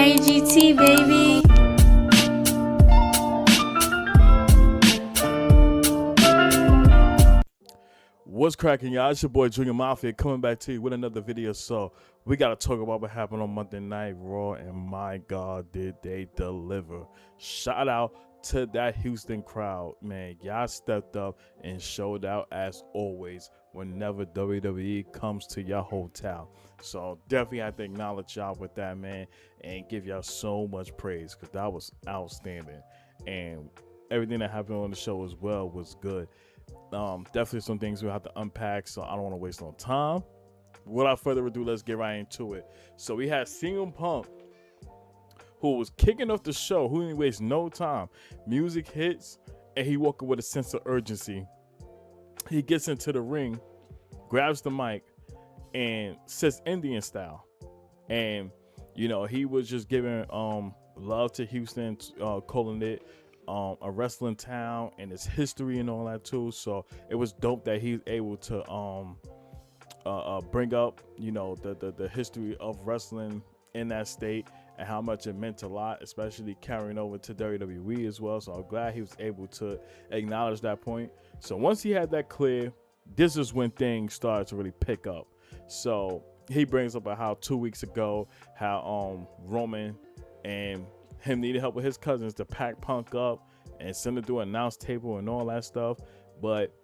IGT, baby. What's cracking, y'all? It's your boy Junior Mafia coming back to you with another video. So we gotta talk about what happened on Monday Night Raw, and my God, did they deliver! Shout out to that Houston crowd, man. Y'all stepped up and showed out as always whenever WWE comes to your hotel. So definitely have to acknowledge y'all with that, man, and give y'all so much praise because that was outstanding, and everything that happened on the show as well was good. Definitely some things we'll have to unpack, so I don't want to waste no time. Without further ado, let's get right into it. So we had CM Punk, who was kicking off the show, who didn't waste no time. Music hits, and he walked with a sense of urgency. He gets into the ring, grabs the mic, and sits Indian style. And, you know, he was just giving love to Houston, calling it a wrestling town and its history and all that too. So it was dope that he's able to bring up, you know, the history of wrestling in that state and how much it meant a lot, especially carrying over to WWE as well. So I'm glad he was able to acknowledge that point. So once he had that clear, this is when things started to really pick up. So he brings up how 2 weeks ago how Roman and him needed help with his cousins to pack Punk up and send him through an announce table and all that stuff. But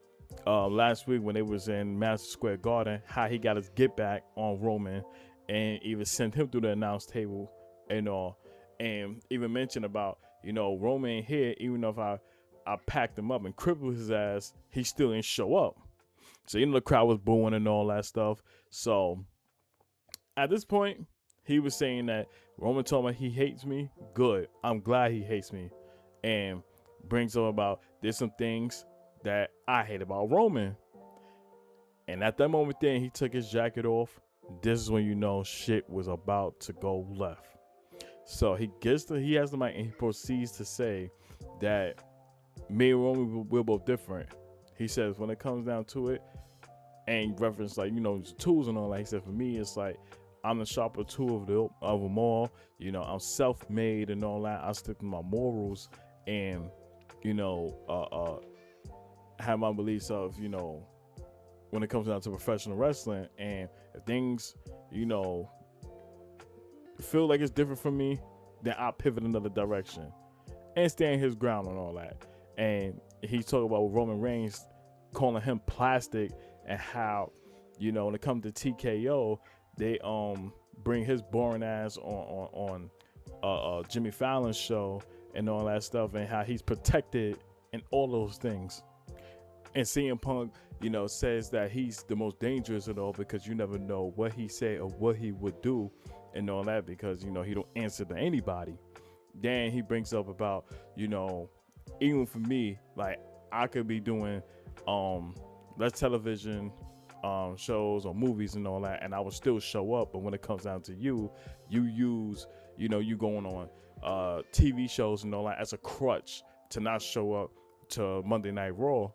last week when they was in Madison Square Garden, how he got his get back on Roman and even sent him through the announce table and all, and even mentioned about, you know, Roman here, even though if I packed him up and crippled his ass, he still didn't show up. So, you know, the crowd was booing and all that stuff. So at this point, he was saying that Roman told me he hates me. Good. I'm glad he hates me. And brings up about there's some things that I hate about Roman. And at that moment then, he took his jacket off. This is when you know shit was about to go left. So he has the mic and he proceeds to say that me and Roman, we're both different. He says when it comes down to it, and reference like, you know, tools and all that. He said for me, it's like I'm the sharper tool of them all. You know, I'm self-made and all that. I stick to my morals and, you know, have my beliefs of, you know, when it comes down to professional wrestling. And if things, you know, feel like it's different from me, then I'll pivot another direction and stand his ground on all that. And he talked about Roman Reigns calling him plastic and how, you know, when it comes to TKO, they bring his boring ass on Jimmy Fallon's show and all that stuff, and how he's protected and all those things. And CM Punk, you know, says that he's the most dangerous at all because you never know what he said or what he would do and all that, because, you know, he don't answer to anybody. Then he brings up about, you know, even for me, like I could be doing less television shows or movies and all that, and I would still show up. But when it comes down to you use, you know, you going on TV shows and all that as a crutch to not show up to Monday Night Raw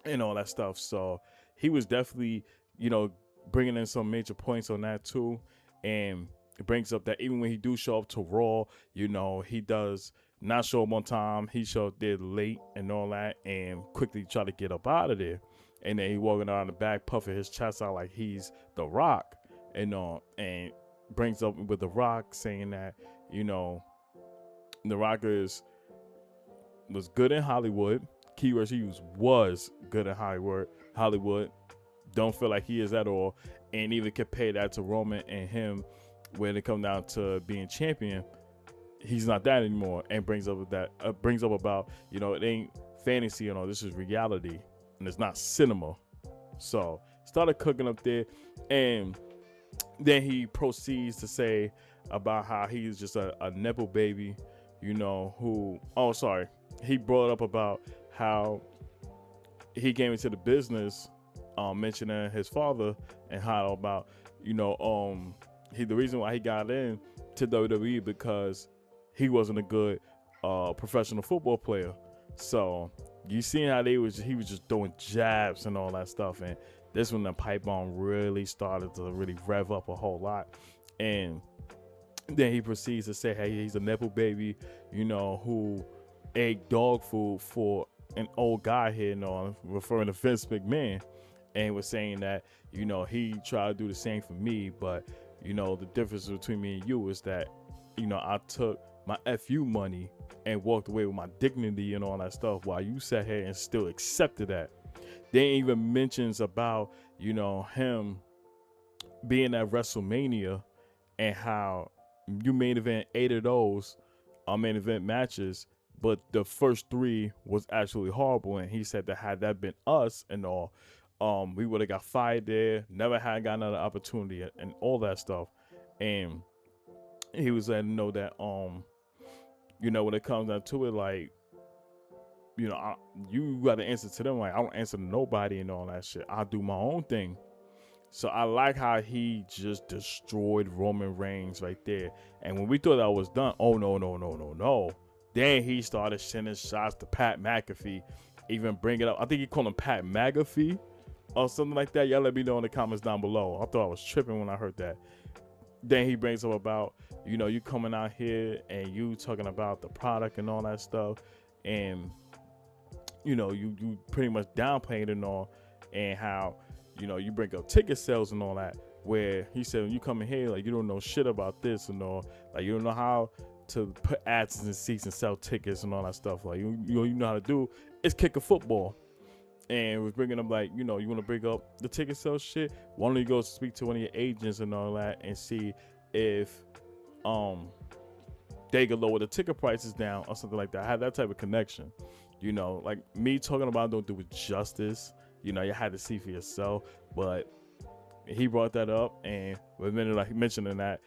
and all that stuff. So he was definitely, you know, bringing in some major points on that too. And it brings up that even when he do show up to Raw, you know, he does not show up on time. He showed up there late and all that and quickly try to get up out of there. And then he walking around the back, puffing his chest out like he's The Rock, and brings up with The Rock saying that, you know, The Rock was good in Hollywood. Keywords he used was good in Hollywood. Don't feel like he is at all, and even compare that to Roman and him when it comes down to being champion. He's not that anymore, and brings up about, you know, it ain't fantasy, you know, this is reality. And it's not cinema. So started cooking up there, and then he proceeds to say about how he's just a nepo baby, you know, he brought up about how he came into the business, mentioning his father and how about, you know, the reason why he got in to WWE because he wasn't a good professional football player. So you seen how he was just throwing jabs and all that stuff, and this when the pipe bomb really started to really rev up a whole lot. And Then he proceeds to say, hey, he's a Nepo baby, who ate dog food for an old guy here, referring to Vince McMahon, and was saying that, he tried to do the same for me, but, the difference between me and you is that, I took my FU money and walked away with my dignity and all that stuff while you sat here and still accepted that. They even mentions about, him being at WrestleMania and how you main event 8 of those main event matches, but the first 3 was actually horrible. And he said that had that been us and all, we would have got fired there, never had got another opportunity and all that stuff. And he was letting know that, when it comes down to it, like, you got to answer to them. Like, I don't answer to nobody and all that shit. I do my own thing. So I like how he just destroyed Roman Reigns right there. And when we thought that was done, oh, no. Then he started sending shots to Pat McAfee, even bring it up. I think he called him Pat McAfee or something like that. Y'all let me know in the comments down below. I thought I was tripping when I heard that. Then he brings up about, you coming out here and you talking about the product and all that stuff. And, you pretty much downplaying it and all. And how, you bring up ticket sales and all that, where he said, when you come in here, like, you don't know shit about this and all, like, you don't know how to put ads in seats and sell tickets and all that stuff. Like, you know how to do is kick a football. And we're bringing up, like, you want to bring up the ticket sales shit. Why don't you go speak to one of your agents and all that and see if they could lower the ticket prices down or something like that. I had that type of connection. Like me talking about don't do it justice. You had to see for yourself. But he brought that up, and the minute like mentioning that,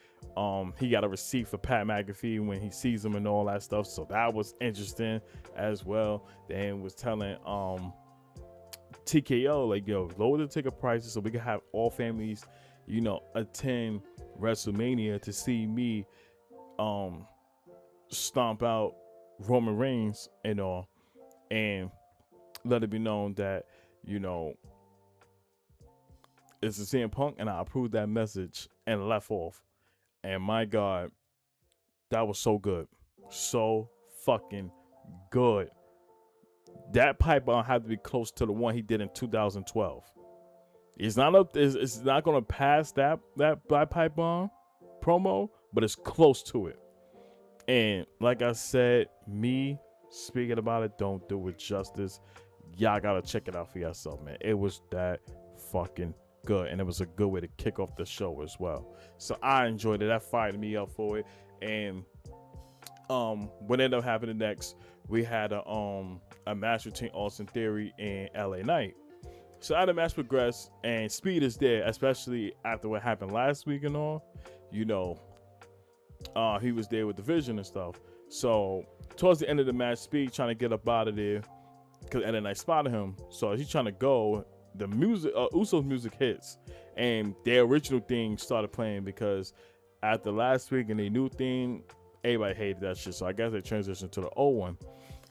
he got a receipt for Pat McAfee when he sees him and all that stuff. So that was interesting as well. Then was telling TKO, like, yo, lower the ticket prices so we can have all families, attend WrestleMania to see me stomp out Roman Reigns and all, and let it be known that, it's a CM Punk, and I approved that message and left off. And my God, that was so good. So fucking good. That pipe bomb had to be close to the one he did in 2012. It's not up. It's not gonna pass that pipe bomb promo, but it's close to it. And like I said, me speaking about it don't do it justice. Y'all gotta check it out for yourself, man. It was that fucking good, and it was a good way to kick off the show as well. So I enjoyed it. That fired me up for it. And what ended up happening next, we had a match between Austin Theory and LA Knight. So as the match progressed, and Speed is there, especially after what happened last week and all, he was there with the Vision and stuff. So towards the end of the match, Speed trying to get up out of there because LA Knight spotted him. So he's trying to go. The music, Usos music hits, and their original theme started playing because after last week and the new theme, everybody hated that shit. So I guess they transitioned to the old one.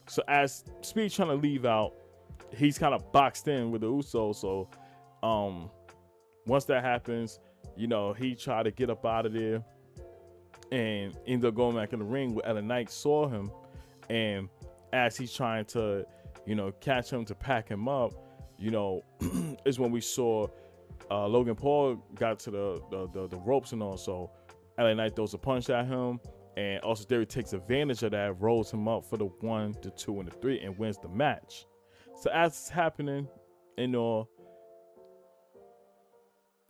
So as Speed trying to leave out, he's kind of boxed in with the Usos. So once that happens, he tried to get up out of there and ended up going back in the ring where LA Knight saw him. And as he's trying to, catch him to pack him up, is when we saw Logan Paul got to the ropes and all. So LA Knight throws a punch at him, and Austin Theory takes advantage of that, rolls him up for the 1, the 2, and the 3, and wins the match. So as it's happening,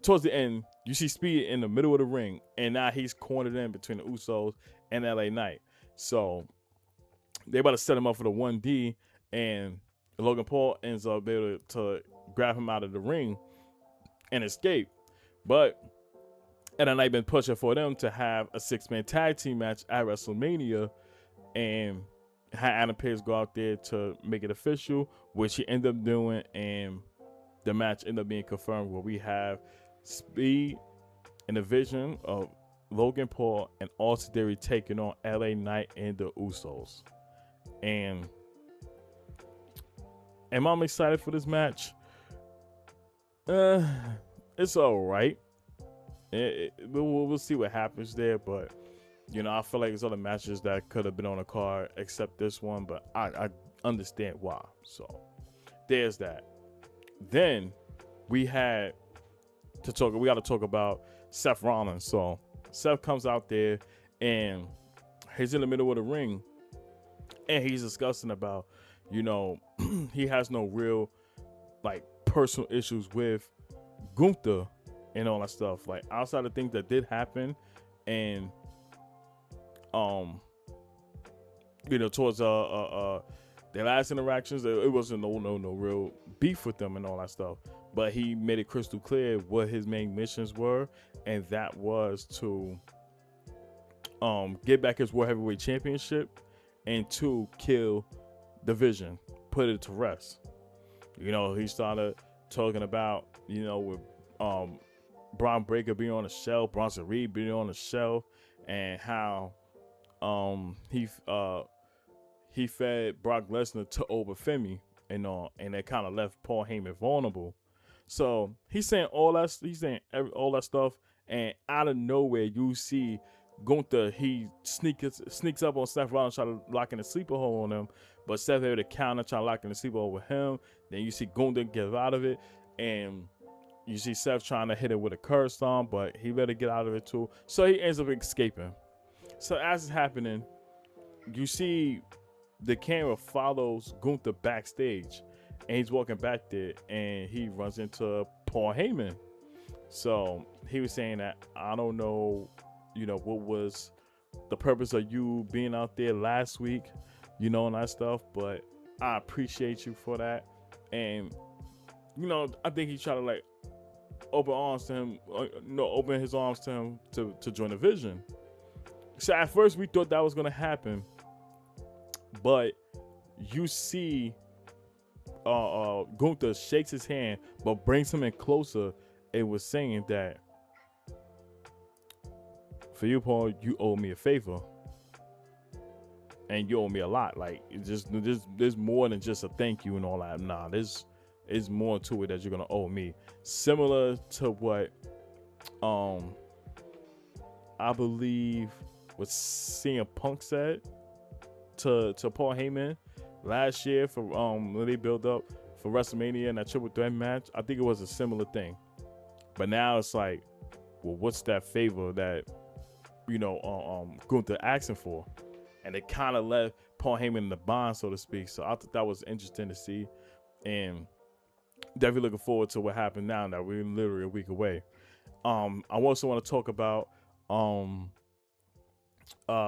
towards the end, you see Speed in the middle of the ring, and now he's cornered in between the Usos and LA Knight. So they about to set him up for the 1D, and Logan Paul ends up able to grab him out of the ring and escape. But LA Knight been pushing for them to have a 6-man tag team match at WrestleMania, and had Adam Page go out there to make it official, which he ended up doing, and the match ended up being confirmed where we have Speed and the Vision of Logan Paul and Austin Theory taking on LA Knight and the Usos. And am I excited for this match? It's all right. We'll see what happens there, but I feel like there's other matches that could have been on the card except this one, but I understand why. So there's that. Then we had we got to talk about Seth Rollins. So Seth comes out there and he's in the middle of the ring and he's discussing about, he has no real like personal issues with Gunther and all that stuff. Like outside of things that did happen and towards their last interactions, it wasn't no real beef with them and all that stuff. But he made it crystal clear what his main missions were, and that was to get back his World Heavyweight Championship and to kill Division, put it to rest. He started talking about, with Braun Breaker being on the show, Bronson Reed being on the show, and how he fed Brock Lesnar to Obafemi and all, and that kind of left Paul Heyman vulnerable. So he's saying all that. He's saying all that stuff, and out of nowhere, you see Gunther. He sneaks up on Seth Rollins, try to lock in a sleeper hold on him, but Seth able to counter, try to lock in a sleeper hold with him. Then you see Gunther get out of it, and you see Seth trying to hit it with a curse stomp, but he better get out of it too. So he ends up escaping. So as it's happening, you see the camera follows Gunther backstage, and he's walking back there, and he runs into Paul Heyman. So he was saying that, I don't know, what was the purpose of you being out there last week, and that stuff, but I appreciate you for that. And, I think he tried to like open his arms to him to join the Vision. So at first we thought that was going to happen, but you see Gunther shakes his hand but brings him in closer and was saying that, for you, Paul, you owe me a favor, and you owe me a lot. Like, there's more than just a thank you and all that. Nah, there's more to it that you're gonna owe me. Similar to what I believe what CM Punk said to Paul Heyman last year for when they built up for WrestleMania and that triple threat match. I think it was a similar thing, but now it's like, well, what's that favor that Gunther asking for? And it kind of left Paul Heyman in the bond, so to speak. So I thought that was interesting to see, and definitely looking forward to what happened now that we're literally a week away. I also want to talk about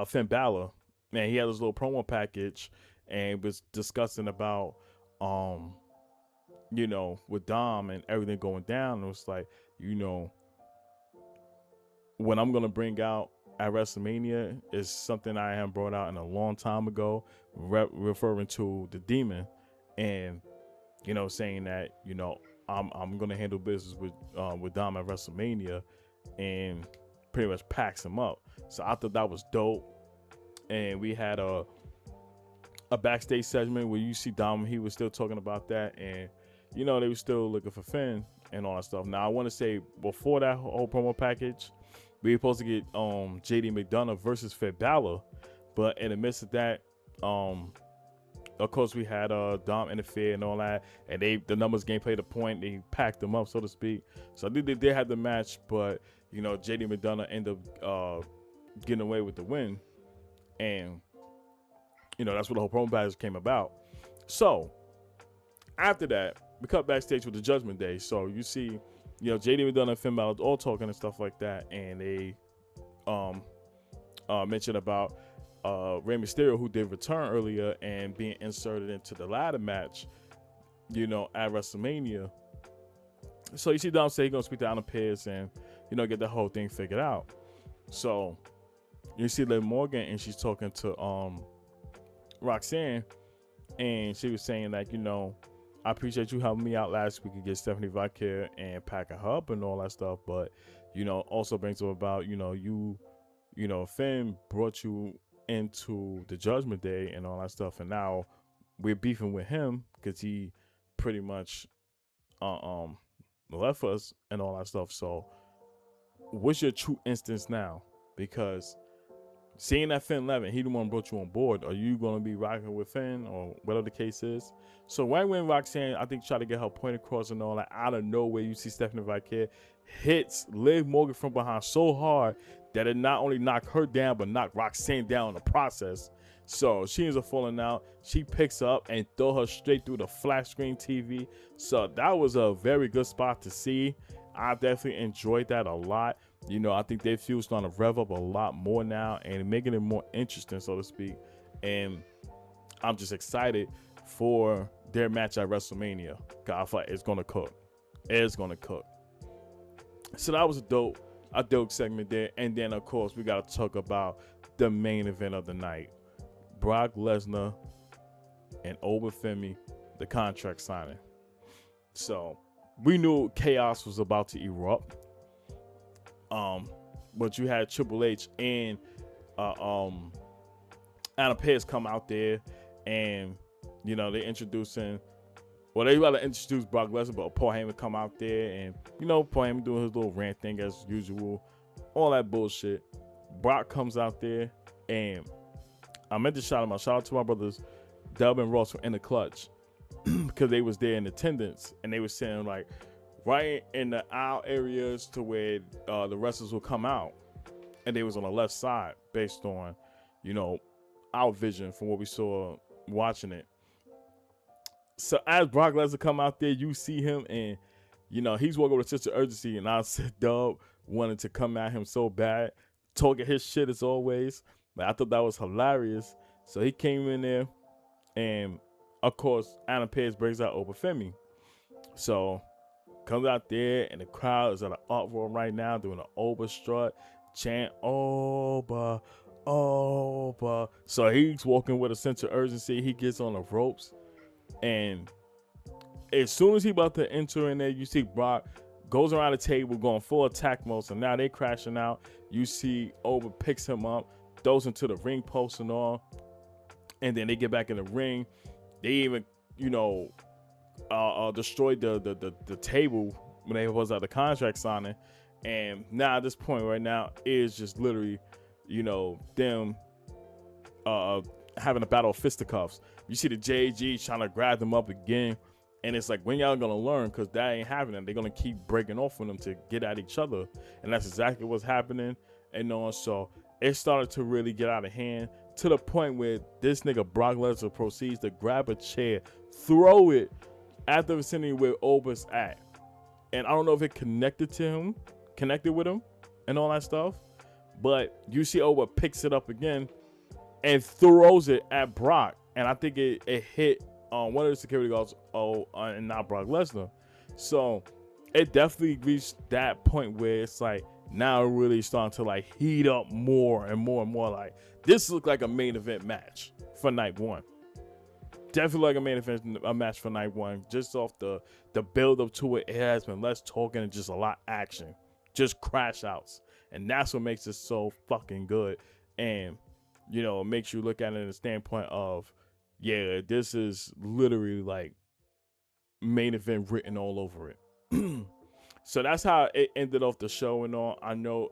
Finn Balor. Man, he had this little promo package and was discussing about with Dom and everything going down. It was like, what I'm gonna bring out at WrestleMania is something I haven't brought out in a long time ago, referring to the Demon, and saying that I'm gonna handle business with Dom at WrestleMania, and pretty much packs him up. So I thought that was dope. And we had a backstage segment where you see Dom, he was still talking about that, and they were still looking for Finn and all that stuff. Now I want to say, before that whole promo package, we were supposed to get JD McDonough versus Finn Balor, but in the midst of that, of course we had Dom interfere and all that, and the numbers game played a point. They packed them up, so to speak. So I think they did have the match, but JD McDonough ended up getting away with the win, and that's what the whole promo package came about. So after that, we cut backstage with the Judgment Day. So you see, JD McDonough and Finn Balor all talking and stuff like that, and they mentioned about Rey Mysterio, who did return earlier and being inserted into the ladder match, at WrestleMania. So you see Dom say he's gonna speak to Adam Pearce and get the whole thing figured out. So you see Liv Morgan, and she's talking to Roxanne, and she was saying like, I appreciate you helping me out last week to get Stephanie Vacquer and packing her up and all that stuff, but also brings up about Finn brought you into the Judgment Day and all that stuff, and now we're beefing with him because he pretty much left us and all that stuff. So what's your true instance now? Because seeing that Finn Levin, he the one brought you on board. Are you gonna be rocking with Finn or whatever the case is? So right when Roxanne, I think, tried to get her point across and all that, out of nowhere, you see Stephanie Vaquer hits Liv Morgan from behind so hard that it not only knocked her down, but knocked Roxanne down in the process. So she ends up falling out. She picks her up and throw her straight through the flat screen TV. So that was a very good spot to see. I definitely enjoyed that a lot. You know, I think their feud's starting to rev up a lot more now and making it more interesting, so to speak. And I'm just excited for their match at WrestleMania. God, I feel like it's gonna cook. It's gonna cook. So that was a dope segment there. And then of course we gotta talk about the main event of the night. Brock Lesnar and Obafemi, the contract signing. So we knew chaos was about to erupt. But you had Triple H and Adam Pearce come out there, and you know they about to introduce Brock Lesnar, but Paul Heyman come out there, and you know Paul Heyman doing his little rant thing as usual, all that bullshit. Brock comes out there, and I meant to shout him out. Shout out to my brothers Dub and Ross from In the Clutch because they was there in attendance, and they were saying like right in the aisle areas to where the wrestlers will come out, and they was on the left side based on, you know, our vision from what we saw watching it. So as Brock Lesnar come out there, you see him, and you know he's walking with such an urgency, and I said Dub wanted to come at him so bad, talking his shit as always. But I thought that was hilarious. So he came in there, and of course Adam Pearce brings out Obafemi. So comes out there, and the crowd is at an uproar right now, doing an Oba strut, chant Oba, Oba. So he's walking with a sense of urgency. He gets on the ropes, and as soon as he about to enter in there, you see Brock goes around the table going full attack mode. So now they crashing out. You see Oba picks him up, throws him to the ring post and all, and then they get back in the ring. They even, you know, destroyed the table when they was at the contract signing. And now at this point right now is just literally, you know, them having a battle of fisticuffs. You see the JG trying to grab them up again, and it's like, when y'all gonna learn? Because that ain't happening. They're gonna keep breaking off on them to get at each other, and that's exactly what's happening. And so it started to really get out of hand, to the point where this nigga Brock Lesnar proceeds to grab a chair, throw it at the vicinity where Oba's at. And I don't know if it connected with him and all that stuff, but you see Oba picks it up again and throws it at Brock. And I think it hit one of the security guards, and not Brock Lesnar. So it definitely reached that point where it's like, now really starting to like heat up more and more and more. Like, this looked like a main event match for night one. Definitely like a main event match for night one. Just off the build up to it, it has been less talking and just a lot action, just crash outs, and that's what makes it so fucking good. And you know, it makes you look at it in the standpoint of, yeah, this is literally like main event written all over it. So that's how it ended off the show and all. I know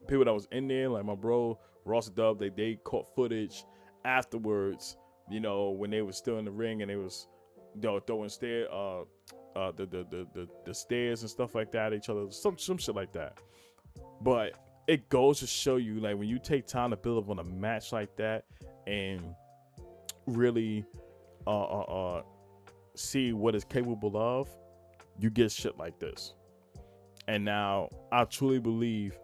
people that was in there, like my bro Ross Dub, they caught footage afterwards, you know, when they was still in the ring, and they was, you know, throwing the stairs and stuff like that at each other, some shit like that. But it goes to show you, like, when you take time to build up on a match like that and really see what it's capable of, you get shit like this. And now I truly believe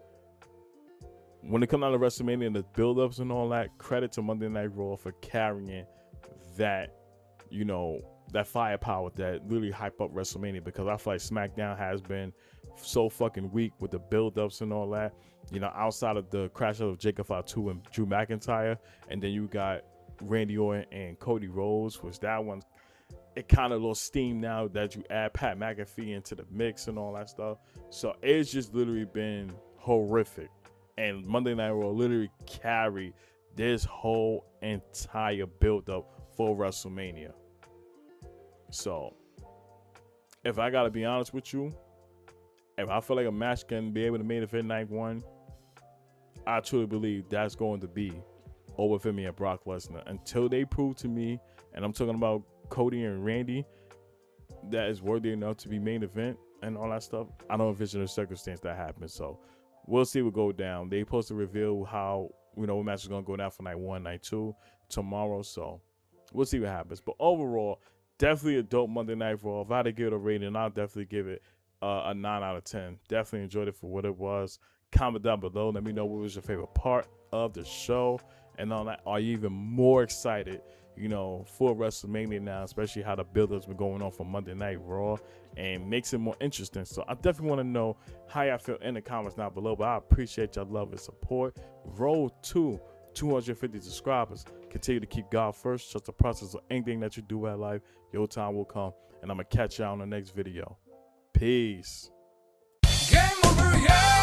when it comes down to WrestleMania and the build-ups and all that, credit to Monday Night Raw for carrying that, you know, that firepower that really hype up WrestleMania, because I feel like SmackDown has been so fucking weak with the build-ups and all that. You know, outside of the crash of Jacob Fatu and Drew McIntyre, and then you got Randy Orton and Cody Rhodes, which that one, it kind of lost steam now that you add Pat McAfee into the mix and all that stuff. So it's just literally been horrific. And Monday Night Raw literally carried this whole entire build-up for WrestleMania. So if I gotta be honest with you, if I feel like a match can be able to main event night one, I truly believe that's going to be over Finn and Brock Lesnar until they prove to me, and I'm talking about Cody and Randy, that is worthy enough to be main event and all that stuff. I don't envision a circumstance that happens. So we'll see what go down. They supposed to reveal how, what match is going to go down for night 1, night 2 tomorrow. So we'll see what happens. But overall, definitely a dope Monday Night Raw. If I had to give it a rating, I'll definitely give it a 9 out of 10. Definitely enjoyed it for what it was. Comment down below. Let me know what was your favorite part of the show and all that. Are you even more excited, for WrestleMania now, especially how the build-up's been going on for Monday Night Raw, and makes it more interesting. So I definitely want to know how y'all feel in the comments down below. But I appreciate y'all love and support. Roll to 250 subscribers. Continue to keep God first. Trust the process of anything that you do in life. Your time will come. And I'm going to catch y'all on the next video. Peace. Game over, yeah!